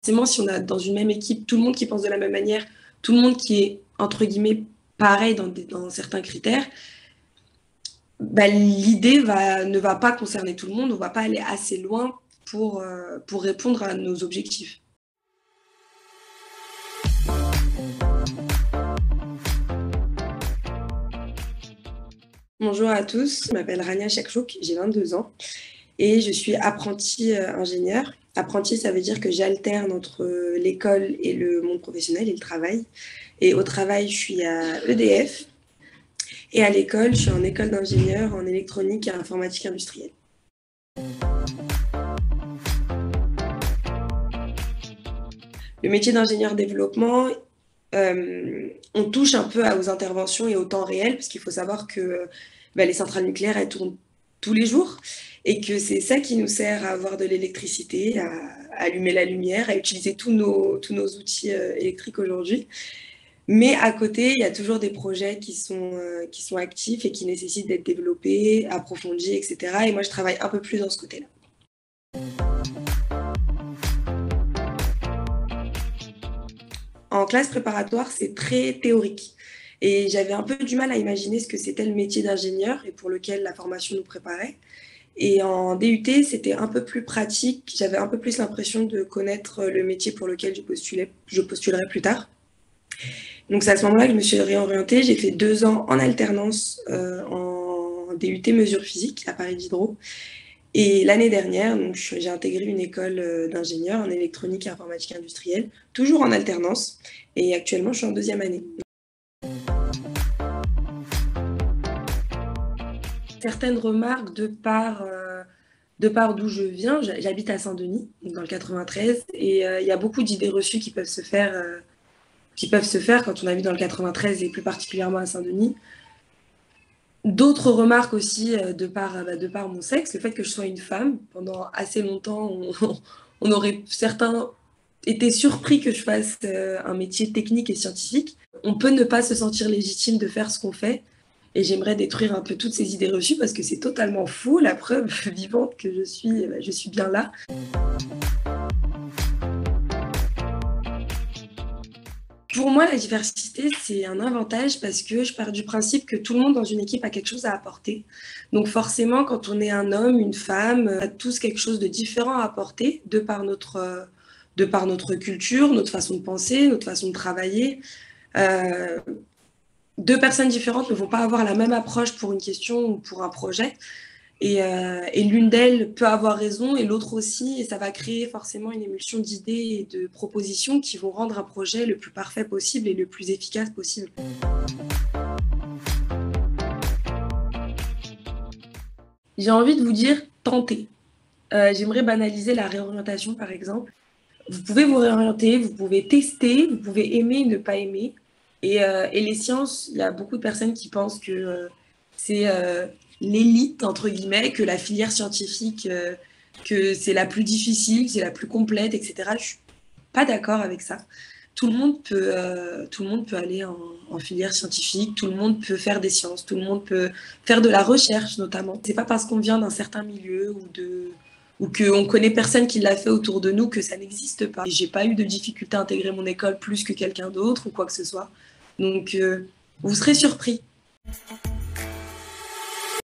Forcément, si on a dans une même équipe tout le monde qui pense de la même manière, tout le monde qui est, entre guillemets, pareil dans certains critères, bah, l'idée ne va pas concerner tout le monde, on ne va pas aller assez loin pour répondre à nos objectifs. Bonjour à tous, je m'appelle Rania Chakchouk, j'ai 22 ans et je suis apprentie ingénieure. Apprenti, ça veut dire que j'alterne entre l'école et le monde professionnel et le travail. Et au travail, je suis à EDF et à l'école, je suis en école d'ingénieur en électronique et informatique industrielle. Le métier d'ingénieur développement, on touche un peu aux interventions et au temps réel, parce qu'il faut savoir que les centrales nucléaires, elles tournent tous les jours, et que c'est ça qui nous sert à avoir de l'électricité, à allumer la lumière, à utiliser tous nos outils électriques aujourd'hui. Mais à côté, il y a toujours des projets qui sont actifs et qui nécessitent d'être développés, approfondis, etc. Et moi, je travaille un peu plus dans ce côté-là. En classe préparatoire, c'est très théorique. Et j'avais un peu du mal à imaginer ce que c'était le métier d'ingénieur et pour lequel la formation nous préparait. Et en DUT, c'était un peu plus pratique. J'avais un peu plus l'impression de connaître le métier pour lequel je postulerai plus tard. Donc c'est à ce moment-là que je me suis réorientée. J'ai fait 2 ans en alternance en DUT mesure physique à Paris Diderot. Et l'année dernière, donc, j'ai intégré une école d'ingénieur en électronique et informatique industrielle, toujours en alternance. Et actuellement, je suis en 2e année. Certaines remarques de par d'où je viens, j'habite à Saint-Denis, dans le 93, et il y a beaucoup d'idées reçues qui peuvent se faire quand on habite dans le 93 et plus particulièrement à Saint-Denis. D'autres remarques aussi de par mon sexe, le fait que je sois une femme. Pendant assez longtemps, on aurait certains été surpris que je fasse un métier technique et scientifique. On peut ne pas se sentir légitime de faire ce qu'on fait. Et j'aimerais détruire un peu toutes ces idées reçues parce que c'est totalement faux. La preuve vivante que je suis bien là. Pour moi, la diversité, c'est un avantage parce que je pars du principe que tout le monde dans une équipe a quelque chose à apporter. Donc forcément, quand on est un homme, une femme, on a tous quelque chose de différent à apporter de par notre culture, notre façon de penser, notre façon de travailler. 2 personnes différentes ne vont pas avoir la même approche pour une question ou pour un projet. Et l'une d'elles peut avoir raison et l'autre aussi, et ça va créer forcément une émulsion d'idées et de propositions qui vont rendre un projet le plus parfait possible et le plus efficace possible. J'ai envie de vous dire, tentez. J'aimerais banaliser la réorientation, par exemple. Vous pouvez vous réorienter, vous pouvez tester, vous pouvez aimer, ne pas aimer. Et les sciences, il y a beaucoup de personnes qui pensent que c'est l'élite, entre guillemets, que la filière scientifique, que c'est la plus difficile, c'est la plus complète, etc. Je ne suis pas d'accord avec ça. Tout le monde peut aller en filière scientifique, tout le monde peut faire des sciences, tout le monde peut faire de la recherche notamment. C'est pas parce qu'on vient d'un certain milieu ou qu'on connaît personne qui l'a fait autour de nous que ça n'existe pas. Et j'ai pas eu de difficulté à intégrer mon école plus que quelqu'un d'autre ou quoi que ce soit. Donc vous serez surpris.